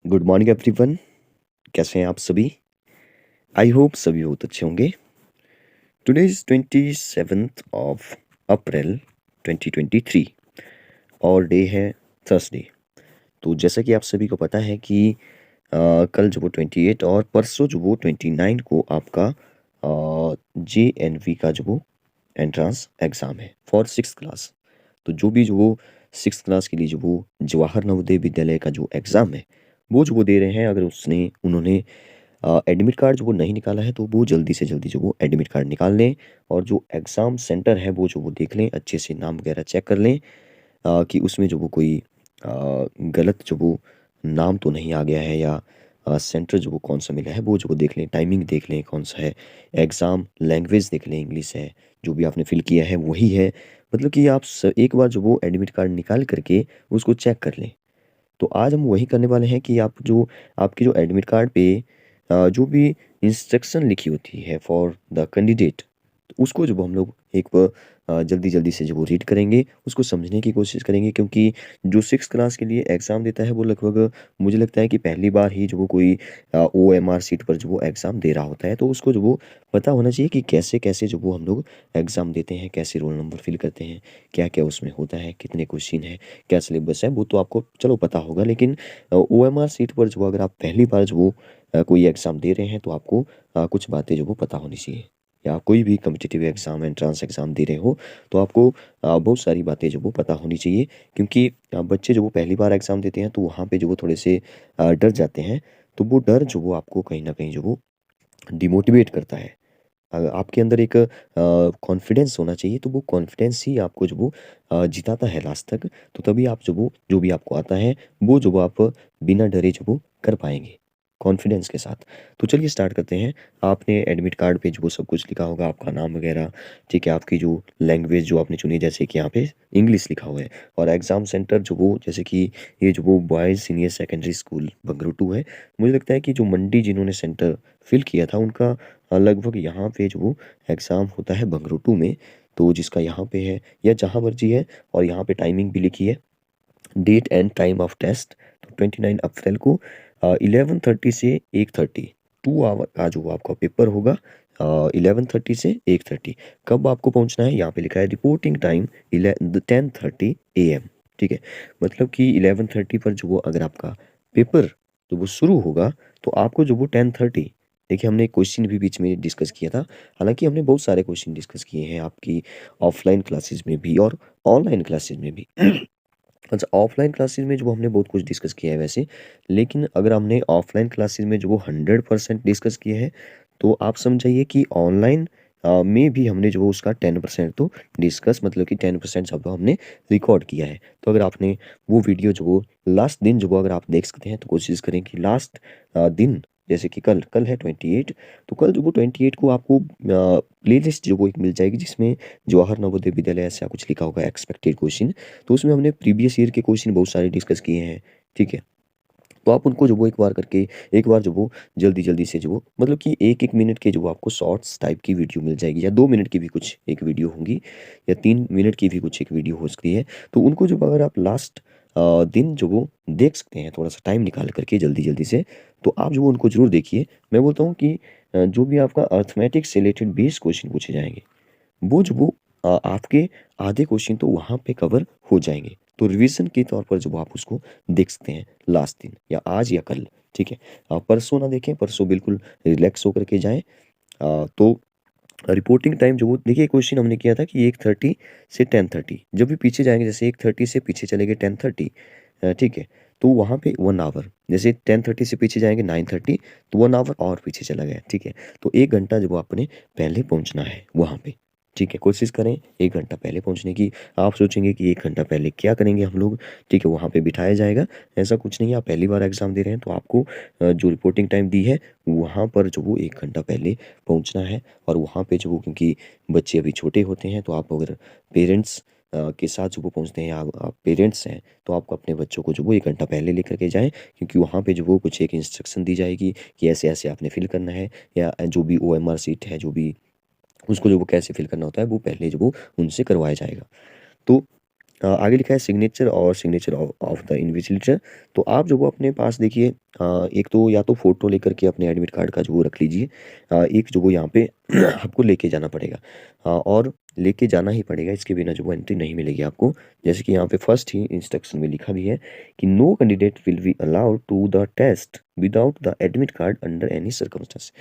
Good morning everyone. कैसे हैं आप सभी? आई होप सभी बहुत अच्छे होंगे। Today is 27th of April 2023 और डे है थर्सडे। तो जैसा कि आप सभी को पता है कि कल जो वो 28 और परसों जो वो 29 को आपका JNV का जो वो एंट्रेंस एग्ज़ाम है फॉर सिक्स क्लास। तो जो वो सिक्स क्लास के लिए जो वो जवाहर नवोदय विद्यालय का जो एग्ज़ाम है वो जो वो दे रहे हैं, अगर उन्होंने एडमिट कार्ड जो वो नहीं निकाला है तो वो जल्दी से जल्दी जो वो एडमिट कार्ड निकाल लें और जो एग्ज़ाम सेंटर है वो जो वो देख लें, अच्छे से नाम वगैरह चेक कर लें कि उसमें जो वो कोई गलत जो वो नाम तो नहीं आ गया है, या सेंटर जो वो कौन सा मिला है वो जो वो देख लें, टाइमिंग देख लें कौन सा है, एग्ज़ाम लैंग्वेज देख लें, इंग्लिश है, जो भी आपने फिल किया है वही है। मतलब कि आप एक बार जो वो एडमिट कार्ड निकाल करके उसको चेक कर लें। तो आज हम वही करने वाले हैं कि आपके जो एडमिट कार्ड पे जो भी इंस्ट्रक्शन लिखी होती है फॉर द कैंडिडेट, तो उसको जब हम लोग एक बार जल्दी जल्दी से जब वो रीड करेंगे, उसको समझने की कोशिश करेंगे, क्योंकि जो सिक्स क्लास के लिए एग्ज़ाम देता है वो लगभग मुझे लगता है कि पहली बार ही जो वो कोई OMR सीट पर जो वो एग्ज़ाम दे रहा होता है, तो उसको जो वो पता होना चाहिए कि कैसे कैसे जो वो हम लोग एग्ज़ाम देते हैं, कैसे रोल नंबर फिल करते हैं, क्या क्या उसमें होता है, कितने क्वेश्चन है, क्या सिलेबस है, वो तो आपको चलो पता होगा। लेकिन OMR सीट पर जो अगर आप पहली बार जो वो कोई एग्ज़ाम दे रहे हैं तो आपको कुछ बातें जो वो पता होनी चाहिए, या आप कोई भी कॉम्पिटिटिव एग्ज़ाम एंट्रेंस एग्ज़ाम दे रहे हो तो आपको बहुत सारी बातें जो वो पता होनी चाहिए, क्योंकि बच्चे जो वो पहली बार एग्ज़ाम देते हैं तो वहाँ पे जो वो थोड़े से डर जाते हैं। तो वो डर जो वो आपको कहीं न कहीं जो वो डिमोटिवेट करता है। आपके अंदर एक कॉन्फिडेंस होना चाहिए, तो वो कॉन्फिडेंस ही आपको जो वो जिताता है लास्ट तक। तो तभी आप जो भी आपको आता है वो जो वो आप बिना डरे जो वो कर पाएँगे, कॉन्फिडेंस के साथ। तो चलिए स्टार्ट करते हैं। आपने एडमिट कार्ड पे जो वो सब कुछ लिखा होगा, आपका नाम वगैरह, ठीक है, आपकी जो लैंग्वेज जो आपने चुनी, जैसे कि यहाँ पे इंग्लिश लिखा हुआ है, और एग्ज़ाम सेंटर जो वो जैसे कि ये जो वो बॉयज़ सीनियर सेकेंडरी स्कूल बंगरुटू है। मुझे लगता है कि जो मंडी जिन्होंने सेंटर फिल किया था उनका लगभग यहाँ पे जो एग्ज़ाम होता है बंगरुटू में। तो जिसका यहाँ पे है या जहाँ मर्जी है, और यहाँ पे टाइमिंग भी लिखी है, date and time of test. तो 29 अप्रैल को 11:30 से 1:30 2 आवर का जो आपका पेपर होगा। 11:30 से 1:30 कब आपको पहुँचना है, यहाँ पे लिखा है रिपोर्टिंग टाइम 10:30 AM। ठीक है, मतलब कि 11:30 पर जो वो अगर आपका पेपर जो वो शुरू होगा तो आपको जो वो 10:30, देखिए हमने एक क्वेश्चन भी बीच में डिस्कस किया था। हालांकि हमने बहुत सारे क्वेश्चन डिस्कस किए हैं आपकी ऑफलाइन क्लासेस में भी और ऑनलाइन क्लासेस में भी। अच्छा, ऑफलाइन क्लासेस में जो हमने बहुत कुछ डिस्कस किया है वैसे, लेकिन अगर हमने ऑफलाइन क्लासेस में जो वो 100% डिस्कस किए हैं, तो आप समझाइए कि ऑनलाइन में भी हमने जो वो उसका 10% तो डिस्कस, मतलब कि 10% सब हमने रिकॉर्ड किया है। तो अगर आपने वो वीडियो जो वो लास्ट दिन जो वो अगर आप देख सकते हैं, तो कोशिश करें कि लास्ट दिन, जैसे कि कल कल है 28, तो कल जो वो 28 को आपको प्ले लिस्ट जो वो एक मिल जाएगी, जिसमें जवाहर नवोदय विद्यालय ऐसा कुछ लिखा होगा एक्सपेक्टेड क्वेश्चन। तो उसमें हमने प्रीवियस ईयर के क्वेश्चन बहुत सारे डिस्कस किए हैं। ठीक है, तो आप उनको जो वो एक बार जो वो जल्दी-जल्दी से जो वो, मतलब कि 1-1 मिनट के जो वो आपको शॉर्ट्स टाइप की वीडियो मिल जाएगी, या 2 मिनट की भी कुछ एक वीडियो होंगी, या 3 मिनट की भी कुछ एक वीडियो हो सकती है। तो उनको जब अगर आप लास्ट दिन जो वो देख सकते हैं थोड़ा-सा टाइम निकाल कर के जल्दी-जल्दी से, तो आप जो वो उनको ज़रूर देखिए। मैं बोलता हूँ कि जो भी आपका अरिथमेटिक से रिलेटेड 20 क्वेश्चन पूछे जाएँगे, वो जो वो आपके आधे क्वेश्चन तो वहाँ पे कवर हो जाएँगे। तो रिवीजन के तौर पर जो आप उसको देख सकते हैं लास्ट दिन, या आज या कल। ठीक है, परसों ना देखें, परसों बिल्कुल रिलैक्स होकर के जाएँ। तो रिपोर्टिंग टाइम जो वो देखिए, क्वेश्चन हमने किया था कि 1:30 से 10:30, जब भी पीछे जाएँगे, जैसे 1:30 से पीछे चले गए 10:30, ठीक है, तो वहाँ पे 1 आवर, जैसे 10:30 से पीछे जाएँगे 9:30, तो 1 आवर और पीछे चला गया, ठीक है। तो 1 घंटा जो वो आपने पहले पहुँचना है वहाँ पे, ठीक है। कोशिश करें 1 घंटा पहले पहुँचने की। आप सोचेंगे कि 1 घंटा पहले क्या करेंगे हम लोग, ठीक है, वहाँ पे बिठाया जाएगा। ऐसा कुछ नहीं है, आप पहली बार एग्ज़ाम दे रहे हैं तो आपको जो रिपोर्टिंग टाइम दी है, वहाँ पर जो वो 1 घंटा पहले पहुँचना है। और वहाँ पे जो वो, क्योंकि बच्चे अभी छोटे होते हैं, तो आप अगर पेरेंट्स के साथ जो वो पहुँचते हैं, आप पेरेंट्स हैं, तो आपको अपने बच्चों को जो वो 1 घंटा पहले लेकर के जाएँ, क्योंकि वहाँ पे जो वो कुछ एक इंस्ट्रक्शन दी जाएगी कि ऐसे-ऐसे आपने फ़िल करना है, या जो भी OMR शीट है, जो भी उसको जो वो कैसे फ़िल करना होता है, वो पहले जो वो उनसे करवाया जाएगा। तो आगे लिखा है सिग्नेचर और सिग्नेचर ऑफ द इन्विजिलेटर। तो आप जो वो अपने पास देखिए एक तो या तो फ़ोटो लेकर के अपने एडमिट कार्ड का जो वो रख लीजिए। एक जो वो यहाँ पे आपको लेके जाना पड़ेगा। और लेके जाना ही पड़ेगा, इसके बिना जो वो एंट्री नहीं मिलेगी आपको। जैसे कि यहाँ पे फर्स्ट ही इंस्ट्रक्शन में लिखा भी है कि no candidate will be allowed to the test without the admit card under any circumstance.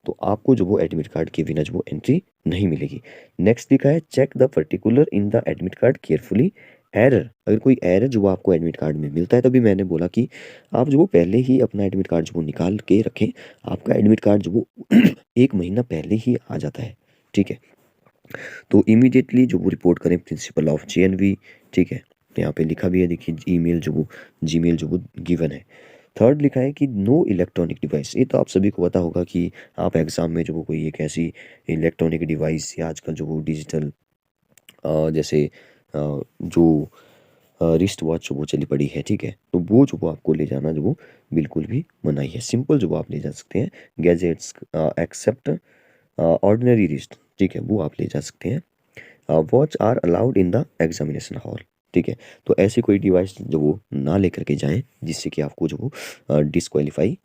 तो आपको जो वो एडमिट कार्ड के बिना जो वो एंट्री नहीं मिलेगी। नेक्स्ट लिखा है check the particular in the admit card carefully. Error, अगर कोई एरर जो आपको एडमिट कार्ड में मिलता है, तभी मैंने बोला कि आप जो वो पहले ही अपना एडमिट कार्ड जो वो निकाल के रखें। आपका एडमिट कार्ड जो वो 1 महीना पहले ही आ जाता है, ठीक है। तो इमीडिएटली जो वो रिपोर्ट करें प्रिंसिपल ऑफ जेएनवी, ठीक है। यहाँ पे लिखा भी है देखिए ईमेल जो वो जीमेल जो वो गिवन है। थर्ड लिखा है कि नो इलेक्ट्रॉनिक डिवाइस। ये तो आप सभी को पता होगा कि आप एग्ज़ाम में जो वो कोई एक ऐसी इलेक्ट्रॉनिक डिवाइस या आजकल जो वो डिजिटल जैसे जो रिस्ट वॉच वो चली पड़ी है, ठीक है। तो वो जो वो आपको ले जाना जो वो बिल्कुल भी मनाही है। सिंपल जो वो आप ले जा सकते हैं गैजेट्स एक्सेप्ट ऑर्डिनरी रिस्ट, ठीक है, वो आप ले जा सकते हैं। Watch are allowed in the examination hall, ठीक है। तो ऐसी कोई डिवाइस जो वो ना लेकर के जाएं जिससे कि आपको जो वो डिस्क्वालीफाई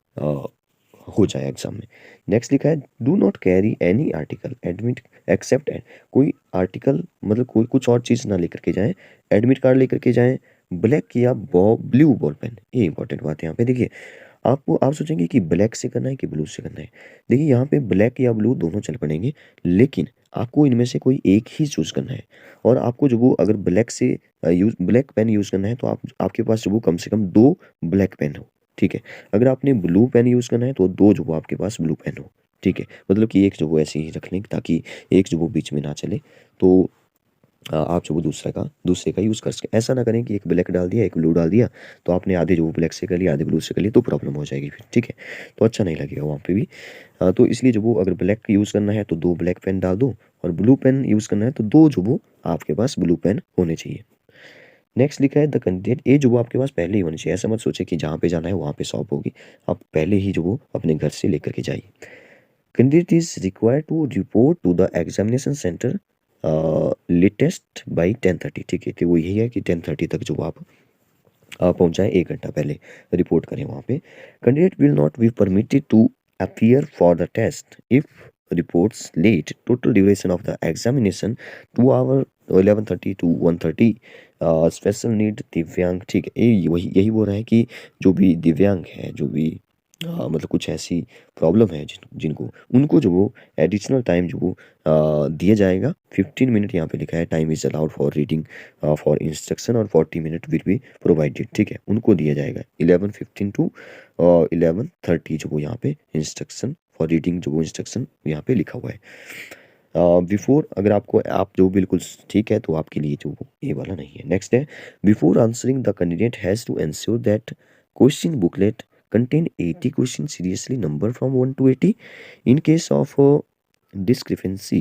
हो जाए एग्जाम में। नेक्स्ट लिखा है do not carry any article admit except. कोई आर्टिकल मतलब कोई कुछ और चीज़ ना लेकर के जाएं, एडमिट कार्ड लेकर के जाएं, ब्लैक या ब्लू बॉल पेन। ये इंपॉर्टेंट बात है यहाँ पे देखिए। आपको आप सोचेंगे कि ब्लैक से करना है कि ब्लू से करना है। देखिए यहाँ पे ब्लैक या ब्लू दोनों चल पड़ेंगे, लेकिन आपको इनमें से कोई एक ही चूज़ करना है। और आपको जो वो अगर ब्लैक से यूज़ ब्लैक पेन यूज़ करना है तो आप आपके पास जो वो कम से कम 2 ब्लैक पेन हो, ठीक है। अगर आपने ब्लू पेन यूज़ करना है तो 2 जो वो आपके पास ब्लू पेन हो, ठीक है। मतलब कि एक जो वो ऐसे ही रख लें ताकि एक जो वो बीच में ना चले। तो आप जो वो दूसरे का यूज़ कर सकें। ऐसा ना करें कि एक ब्लैक डाल दिया, एक ब्लू डाल दिया, तो आपने आधे जो वो ब्लैक से कर लिया, आधे ब्लू से कर लिया, तो प्रॉब्लम हो जाएगी फिर, ठीक है। तो अच्छा नहीं लगेगा वहाँ पे भी। तो इसलिए जो वो अगर ब्लैक यूज़ करना है तो 2 ब्लैक पेन डाल दो, और ब्लू पेन यूज़ करना है तो 2 जो वो आपके पास ब्लू पेन होने चाहिए। नेक्स्ट लिखा है द कैंडिडेट, ये जो वो आपके पास पहले ही होनी चाहिए। ऐसा मत सोचे कि जहाँ पे जाना है वहाँ पे शॉप होगी। आप पहले ही जो वो अपने घर से लेकर के जाइए। Candidate is required to report to the examination centre latest by 10:30, ठीक है। तो वो यही है कि 10:30 तक जो आप पहुंच जाए, 1 घंटा पहले रिपोर्ट करें वहाँ पे। Candidate will not be permitted to appear for the test if reports late. Total duration of the examination 2 hour 11:30 to 1:30। Special need दिव्यांग, ठीक है। ये वही यही बोल रहा है कि जो भी दिव्यांग है, जो भी मतलब कुछ ऐसी प्रॉब्लम है जिनको उनको जो वो एडिशनल टाइम जो वो दिया जाएगा। 15 मिनट यहाँ पे लिखा है time is allowed for reading for instruction, और 40 मिनट विल बी प्रोवाइडेड, ठीक है। उनको दिया जाएगा 11:15 to 11:30 जो वो यहाँ पे इंस्ट्रक्शन फॉर रीडिंग जो वो इंस्ट्रक्शन यहाँ पे लिखा हुआ है। बिफोर, अगर आपको आप जो बिल्कुल ठीक है तो आपके लिए जो वो ये वाला नहीं है। नेक्स्ट है before answering the candidate has to ensure that question booklet contain 80 questions seriously numbered from 1 to 80. In case of discrepancy,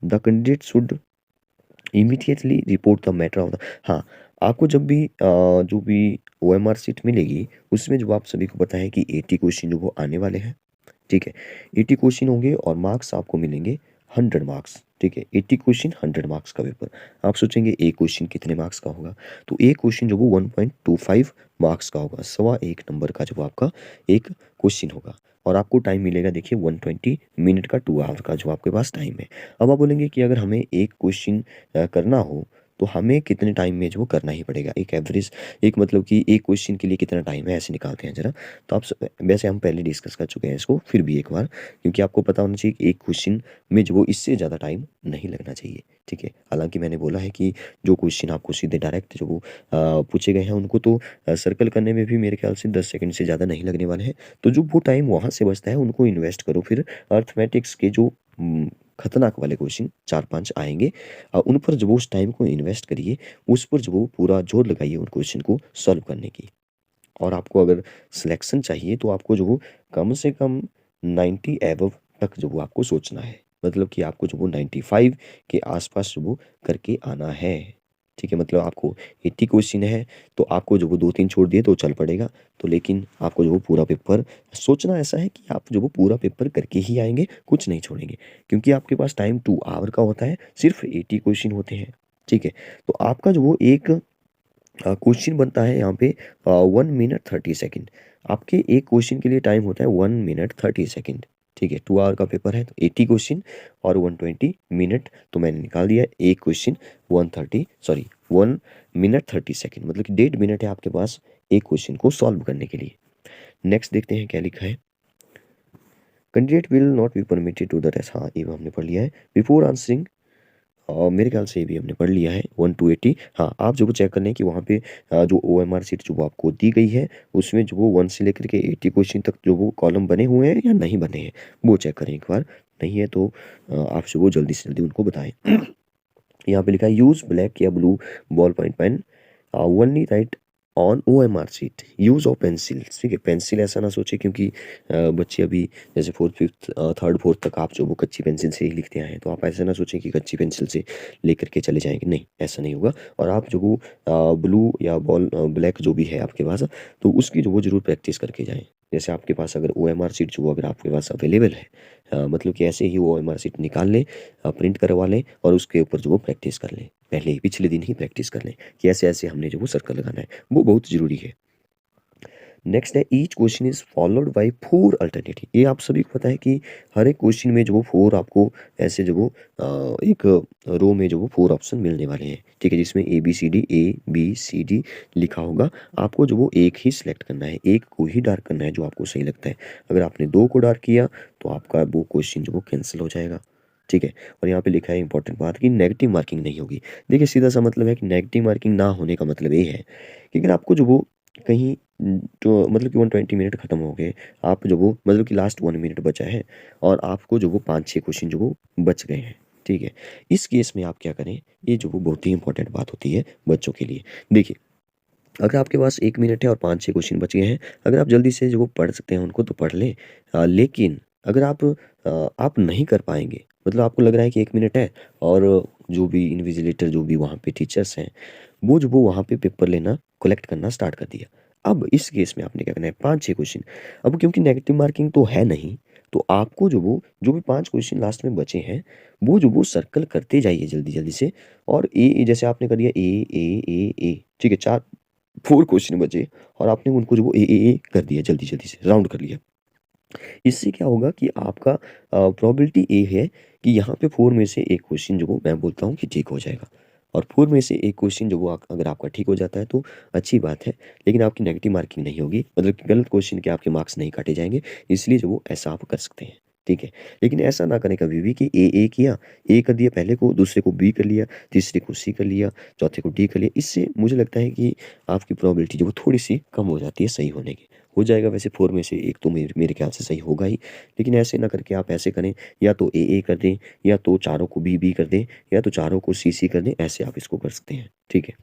the candidate should immediately report the matter of the। हाँ, आपको जब भी जो भी OMR सीट मिलेगी उसमें जो आप सभी को पता है कि 80 क्वेश्चन जो वो आने वाले हैं, ठीक है। 80 क्वेश्चन होंगे और मार्क्स आपको मिलेंगे 100 मार्क्स, ठीक है। 80 क्वेश्चन 100 मार्क्स का पेपर। आप सोचेंगे एक क्वेश्चन कितने मार्क्स का होगा, तो एक क्वेश्चन जो वो 1.25 मार्क्स का होगा, 1.25 नंबर का जो आपका एक क्वेश्चन होगा। और आपको टाइम मिलेगा देखिए 120 मिनट का, 2 आवर का जो आपके पास टाइम है। अब आप बोलेंगे कि अगर हमें एक क्वेश्चन करना हो तो हमें कितने टाइम में जो वो करना ही पड़ेगा, एक एवरेज, एक मतलब कि एक क्वेश्चन के लिए कितना टाइम है, ऐसे निकालते हैं जरा। तो आप वैसे हम पहले डिस्कस कर चुके हैं इसको, फिर भी एक बार, क्योंकि आपको पता होना चाहिए कि एक क्वेश्चन में जो वो इससे ज़्यादा टाइम नहीं लगना चाहिए, ठीक है। हालांकि मैंने बोला है कि जो क्वेश्चन आपको सीधे डायरेक्ट जो वो पूछे गए हैं उनको तो सर्कल करने में भी मेरे ख्याल से 10 सेकंड से ज़्यादा नहीं लगने वाले हैं। तो जो वो टाइम वहाँ से बचता है उनको इन्वेस्ट करो। फिर अर्थमेटिक्स के जो खतरनाक वाले क्वेश्चन 4-5 आएंगे, उन पर जो वो उस टाइम को इन्वेस्ट करिए, उस पर जो वो पूरा जोर लगाइए उन क्वेश्चन को सॉल्व करने की। और आपको अगर सिलेक्शन चाहिए तो आपको जो वो कम से कम 90 एबव तक जो वो आपको सोचना है। मतलब कि आपको जो वो 95 के आसपास जो वो करके आना है, ठीक है। मतलब आपको 80 क्वेश्चन है तो आपको जो वो 2-3 छोड़ दिए तो चल पड़ेगा। तो लेकिन आपको जो वो पूरा पेपर सोचना ऐसा है कि आप जो वो पूरा पेपर करके ही आएंगे, कुछ नहीं छोड़ेंगे। क्योंकि आपके पास टाइम 2 आवर का होता है, सिर्फ 80 क्वेश्चन होते हैं, ठीक है। तो आपका जो वो एक क्वेश्चन बनता है यहाँ पे 1 मिनट 30 सेकेंड। आपके एक क्वेश्चन के लिए टाइम होता है 1 मिनट 30 सेकेंड। ठीक है, 2 आवर का पेपर है तो 80 क्वेश्चन और 120 मिनट, तो मैंने निकाल दिया एक क्वेश्चन 1 मिनट 30 सेकेंड, मतलब कि 1.5 मिनट है आपके पास एक क्वेश्चन को सॉल्व करने के लिए। नेक्स्ट देखते हैं क्या लिखा है। Candidate will not be permitted to the test, हाँ ये हमने पढ़ लिया है। बिफोर आंसरिंग, और मेरे ख्याल से ये भी हमने पढ़ लिया है 1 to 80। हाँ, आप जो वो चेक कर लें कि वहाँ पे जो OMR शीट जो वो आपको दी गई है उसमें जो वो 1 से लेकर के 80 क्वेश्चन तक जो वो कॉलम बने हुए हैं या नहीं बने हैं, वो चेक करें एक बार। नहीं है तो आप जो वो जल्दी से जल्दी उनको बताएं। यहाँ पे लिखा है यूज़ ब्लैक या blue ball point pen only right on OMR sheet, use of pencil. ठीक है, पेंसिल ऐसा ना सोचे क्योंकि बच्चे अभी जैसे फोर्थ फिफ्थ थर्ड फोर्थ तक आप जो वो कच्ची पेंसिल से ही लिखते आए हैं, तो आप ऐसा ना सोचें कि कच्ची पेंसिल से लेकर के चले जाएंगे, नहीं ऐसा नहीं होगा। और आप जो वो ब्लू या बॉल ब्लैक जो भी है आपके पास, तो उसकी जो वो जरूर प्रैक्टिस करके जाएं। जैसे आपके पास अगर OMR शीट जो अगर आपके पास अवेलेबल है, मतलब कि ऐसे ही OMR शीट निकाल लें, प्रिंट करवा लें और उसके ऊपर जो वो प्रैक्टिस कर लें, पहले ही पिछले दिन ही प्रैक्टिस कर लें कि ऐसे ऐसे हमने जो वो सर्कल लगाना है, वो बहुत ज़रूरी है। नेक्स्ट है each question is followed by 4 alternative. ये आप सभी को पता है कि हर एक क्वेश्चन में जो वो 4 आपको ऐसे जो वो एक रो में जो वो 4 ऑप्शन मिलने वाले हैं। ठीक है, जिसमें ABCD लिखा होगा। आपको जो वो एक ही सिलेक्ट करना है, एक को ही डार्क करना है जो आपको सही लगता है। अगर आपने 2 को डार्क किया तो आपका वो क्वेश्चन जो वो कैंसिल हो जाएगा। ठीक है, और यहाँ पे लिखा है इंपॉर्टेंट बात कि नेगेटिव मार्किंग नहीं होगी। देखिए सीधा सा मतलब है कि नेगेटिव मार्किंग ना होने का मतलब ये है कि अगर आपको जो वो कहीं तो मतलब कि 120 मिनट खत्म हो गए, आप जो वो मतलब कि लास्ट 1 मिनट बचा है और आपको जो वो 5-6 क्वेश्चन जो वो बच गए हैं। ठीक है, इस केस में आप क्या करें, ये जो वो बहुत ही इंपॉर्टेंट बात होती है बच्चों के लिए। देखिए, अगर आपके पास 1 मिनट है और 5-6 क्वेश्चन बच गए हैं, अगर आप जल्दी से जो वो पढ़ सकते हैं उनको तो पढ़ लें। लेकिन अगर आप नहीं कर पाएंगे, मतलब आपको लग रहा है कि 1 मिनट है और जो भी इन्विजिलेटर जो भी वहाँ पे टीचर्स हैं, वो जो वो वहाँ पे पेपर लेना कलेक्ट करना स्टार्ट कर दिया। अब इस केस में आपने क्या करना है, 5-6 क्वेश्चन, अब क्योंकि नेगेटिव मार्किंग तो है नहीं, तो आपको जो भी 5 क्वेश्चन लास्ट में बचे हैं, वो जो वो सर्कल करते जाइए जल्दी जल्दी से। और जैसे आपने कर दिया ए, ठीक है, 4 क्वेश्चन बचे और आपने उनको जो वो ए कर दिया, जल्दी जल्दी से राउंड कर लिया। इससे क्या होगा कि आपका प्रोबेबिलिटी ये है कि यहाँ पे 4 में से एक क्वेश्चन जो वो मैं बोलता हूँ कि ठीक हो जाएगा। और 4 में से एक क्वेश्चन जो वो अगर आपका ठीक हो जाता है तो अच्छी बात है, लेकिन आपकी नेगेटिव मार्किंग नहीं होगी, मतलब कि गलत क्वेश्चन के आपके मार्क्स नहीं काटे जाएंगे। इसलिए जो वो ऐसा आप कर सकते हैं। ठीक है, लेकिन ऐसा ना करें कभी भी कि ए किया, ए कर दिया पहले को, दूसरे को बी कर लिया, तीसरे को सी कर लिया, चौथे को डी कर लिया। इससे मुझे लगता है कि आपकी प्रोबेबिलिटी जो वो थोड़ी सी कम हो जाती है सही होने की। हो जाएगा वैसे 4 में से एक तो मेरे ख्याल से सही होगा ही, लेकिन ऐसे ना करके आप ऐसे करें, या तो ए कर दें, या तो चारों को बी कर दें, या तो चारों को सी कर दें, ऐसे आप इसको कर सकते हैं। ठीक है,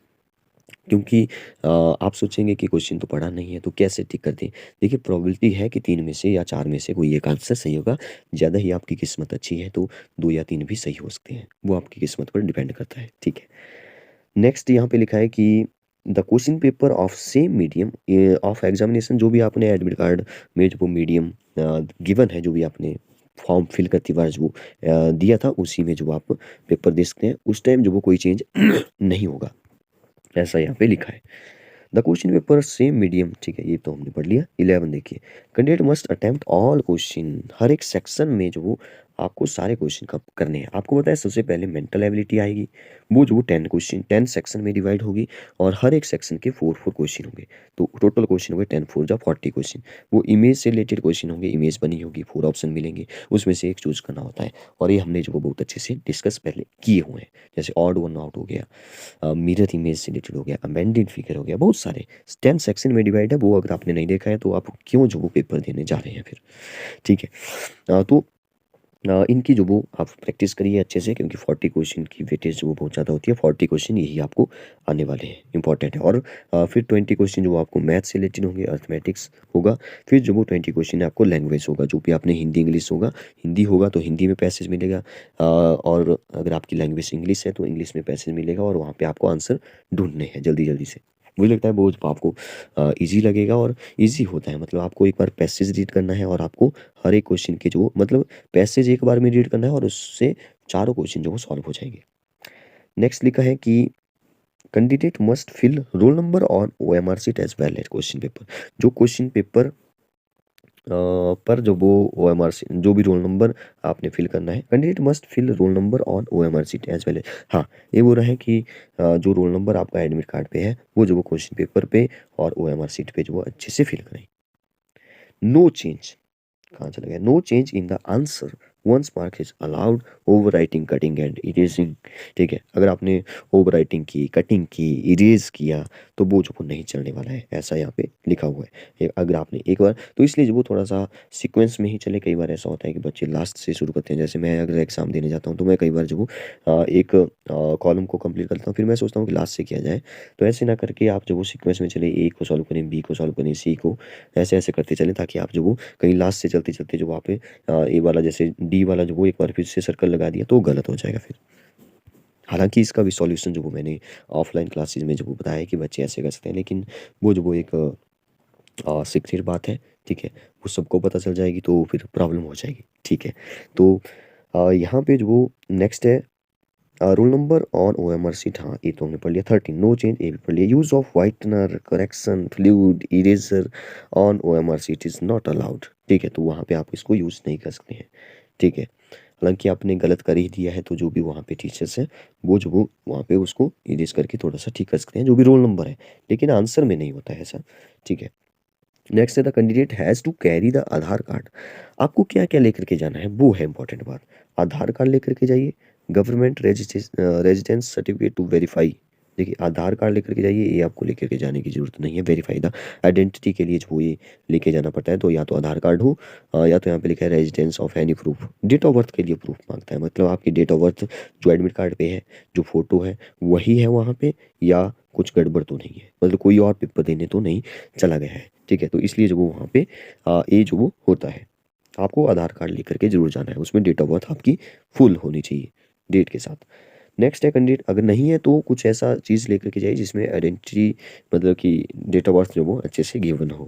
क्योंकि आप सोचेंगे कि क्वेश्चन तो पढ़ा नहीं है तो कैसे टिक कर दें। देखिए प्रोबेबिलिटी है कि 3 में से या 4 में से कोई एक आंसर सही होगा। ज़्यादा ही आपकी किस्मत अच्छी है तो 2 या 3 भी सही हो सकते हैं, वो आपकी किस्मत पर डिपेंड करता है। ठीक है, नेक्स्ट यहाँ पे लिखा है कि the question paper of same medium of examination, जो भी आपने एडमिट कार्ड में जो वो मीडियम गिवन है, जो भी आपने फॉर्म फिल करती बार जो दिया था उसी में जो आप पेपर दे सकते हैं, उस टाइम जो वो कोई चेंज नहीं होगा, ऐसा यहाँ पे लिखा है। The question paper same medium, ठीक है ये तो हमने पढ़ लिया। 11 देखिए, candidate must attempt all question, हर एक सेक्शन में जो वो आपको सारे क्वेश्चन कब करने हैं। आपको पता है सबसे पहले मेंटल एबिलिटी आएगी, वो जो 10 क्वेश्चन 10 सेक्शन में डिवाइड होगी और हर एक सेक्शन के 4 क्वेश्चन होंगे, तो टोटल क्वेश्चन हो गए 10 4 जा 40 क्वेश्चन। वो इमेज से रिलेटेड क्वेश्चन होंगे, इमेज बनी होगी, 4 ऑप्शन मिलेंगे, उसमें से एक चूज करना होता है। और ये हमने जो वो बहुत अच्छे से डिस्कस पहले किए हुए हैं, जैसे ऑड वन आउट हो गया, मिरर इमेज से रिलेटेड हो गया, अमेंडेड फिगर हो गया, बहुत सारे 10 सेक्शन में डिवाइड है। वो अगर आपने नहीं देखा है तो आप क्यों जो वो पेपर देने जा रहे हैं फिर। ठीक है, तो इनकी जो वो आप प्रैक्टिस करिए अच्छे से, क्योंकि 40 क्वेश्चन की वेटेज जो वो बहुत ज़्यादा होती है। 40 क्वेश्चन यही आपको आने वाले हैं, इंपॉर्टेंट है। और फिर 20 क्वेश्चन जो वो आपको मैथ से रिलेटेड होंगे, अर्थमेटिक्स होगा। फिर जो वो 20 क्वेश्चन है आपको लैंग्वेज होगा, जो भी आपने हिंदी इंग्लिश होगा, हिंदी होगा तो हिंदी में पैसेज मिलेगा, और अगर आपकी लैंग्वेज इंग्लिश है तो इंग्लिश में पैसेज मिलेगा, और वहाँ पे आपको आंसर ढूंढने हैं जल्दी जल्दी से। मुझे लगता है वो आपको ईजी लगेगा, और ईजी होता है, मतलब आपको एक बार पैसेज रीड करना है और आपको हर एक क्वेश्चन के जो मतलब पैसेज एक बार में रीड करना है और उससे चारों क्वेश्चन जो वो सॉल्व हो जाएंगे। नेक्स्ट लिखा है कि candidate must fill roll number on OMR sheet as well as question paper. जो क्वेश्चन पेपर पर जो वो OMR जो भी रोल नंबर आपने फिल करना है, candidate must fill roll number on OMR sheet as well as. हाँ, ये बोल रहा है कि जो रोल नंबर आपका एडमिट कार्ड पे है वो जो वो क्वेश्चन पेपर पे और OMR शीट पे जो वो अच्छे से फिल करें। नो चेंज, कहाँ चला गया, no change in the answer once mark is allowed, over writing, cutting and erasing. ठीक है, अगर आपने ओवर राइटिंग की, कटिंग की, इरेज किया तो वो जो वो नहीं चलने वाला है, ऐसा यहाँ पे लिखा हुआ है। अगर आपने एक बार, तो इसलिए जो वो थोड़ा सा सीक्वेंस में ही चले। कई बार ऐसा होता है कि बच्चे लास्ट से शुरू करते हैं, जैसे मैं अगर एग्जाम देने जाता हूँ तो मैं कई बार जो वो एक कॉलम को कंप्लीट करता हूँ, फिर मैं सोचता हूँ कि लास्ट से किया जाए। तो ऐसे ना करके आप जो वो सीक्वेंस में चले, ए को सॉल्व करें, बी को सॉल्व करें, सी को, ऐसे ऐसे करते चलें, ताकि आप जो वो कहीं लास्ट से चलते चलते जो वहाँ पे ए वाला, जैसे डी वाला जो वो एक बार फिर से सर्कल लगा दिया तो वो गलत हो जाएगा फिर। हालांकि इसका भी सॉल्यूशन जो वो मैंने ऑफलाइन क्लासेस में जो वो बताया कि बच्चे ऐसे कर सकते हैं, लेकिन वो जो वो एक सिक्योर बात है, ठीक है, वो सबको पता चल जाएगी तो फिर प्रॉब्लम हो जाएगी। ठीक है, तो यहाँ पे जो वो नेक्स्ट है role number on OMR sheet. हाँ, ये तो हमने पढ़ लिया। 13 नो चेंज, ये भी पढ़ लिया। Use of whitener, correction fluid, eraser on OMR sheet is not allowed. ठीक है, तो वहाँ पे आप इसको यूज़ नहीं कर सकते हैं। ठीक है, हालांकि आपने गलत कर ही दिया है तो जो भी वहाँ पे टीचर्स हैं वो जो वो वहाँ पे उसको इरेज करके थोड़ा सा ठीक कर सकते हैं, जो भी रोल नंबर है, लेकिन आंसर में नहीं होता है ऐसा। ठीक है, नेक्स्ट है the candidate has to carry the Aadhaar card. आपको क्या क्या लेकर के जाना है, वो है इंपॉर्टेंट बात। आधार कार्ड लेकर के जाइए, government residence certificate to verify. देखिए, आधार कार्ड लेकर के जाइए, ये आपको लेकर के जाने की जरूरत नहीं है। वेरीफाई द आइडेंटिटी के लिए जो ये लेके जाना पड़ता है, तो या तो आधार कार्ड हो या तो यहाँ पे लिखा है residence of any proof. Date of birth के लिए प्रूफ मांगता है, मतलब आपकी डेट ऑफ बर्थ जो एडमिट कार्ड पे है, जो फोटो है वही है वहाँ पे, या कुछ गड़बड़ तो नहीं है, मतलब कोई और पेपर देने तो नहीं चला गया है। ठीक है, तो इसलिए जो वो वहाँ पे ये जो वो होता है, आपको आधार कार्ड लेकर के जरूर जाना है, उसमें डेट ऑफ बर्थ आपकी फुल होनी चाहिए डेट के साथ। नेक्स्ट है कैंडिडेट, अगर नहीं है तो कुछ ऐसा चीज़ लेकर के जाइए जिसमें आइडेंटिटी, मतलब कि डेट ऑफ बर्थ जो वो अच्छे से गिवन हो।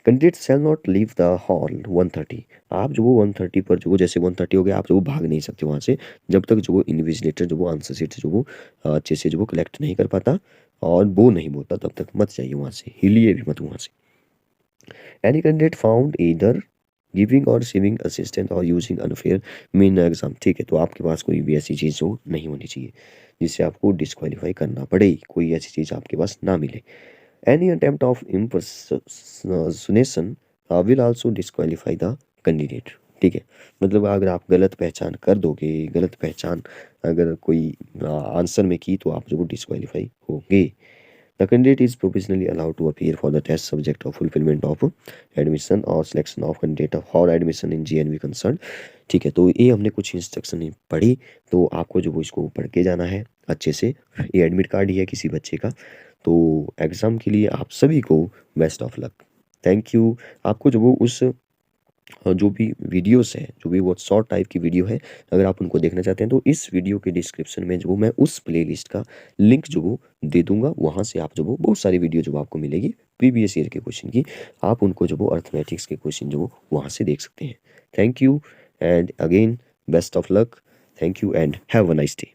Candidate shall not leave the hall 1:30। आप जो वो 1:30 पर जो वो, जैसे 1:30 हो गया, आप जो वो भाग नहीं सकते वहाँ से जब तक जो वो इन्विजिलेटर जो वो आंसर शीट जो वो अच्छे से जो वो कलेक्ट नहीं कर पाता और वो नहीं बोलता, तब तक मत जाइए वहाँ से, हिलिए भी मत वहाँ से। Any candidate found either giving और रिसीविंग असिस्टेंट और यूजिंग अनफेयर मीन एग्जाम। ठीक है, तो आपके पास कोई भी ऐसी चीज़ हो नहीं होनी चाहिए जिससे आपको डिस्क्वालीफाई करना पड़े, कोई ऐसी चीज़ आपके पास ना मिले। Any attempt of impersonation will also disqualify the candidate. ठीक है, मतलब अगर आप गलत पहचान कर दोगे, गलत पहचान अगर कोई आंसर में की, तो आप जो डिस्क्वालीफाई होंगे। The candidate is provisionally allowed to appear for the test subject of fulfillment of admission or selection of candidate for admission in GNV concerned। ठीक है, तो ये हमने कुछ इंस्ट्रक्शन पढ़ी, तो आपको जो वो इसको पढ़ के जाना है अच्छे से। ये एडमिट कार्ड ही है किसी बच्चे का, तो एग्ज़ाम के लिए आप सभी को best of luck. Thank you. आपको जो वो उस जो भी वीडियोस हैं, जो भी वो शॉर्ट टाइप की वीडियो है, अगर आप उनको देखना चाहते हैं तो इस वीडियो के डिस्क्रिप्शन में जो मैं उस प्लेलिस्ट का लिंक जो वो दे दूंगा, वहाँ से आप जो वो बहुत सारी वीडियो जो आपको मिलेगी प्रीवियस ईयर के क्वेश्चन की, आप उनको जो वो अर्थमेटिक्स के क्वेश्चन जो वो वहाँ से देख सकते हैं। Thank you and again best of luck. Thank you and have a nice day.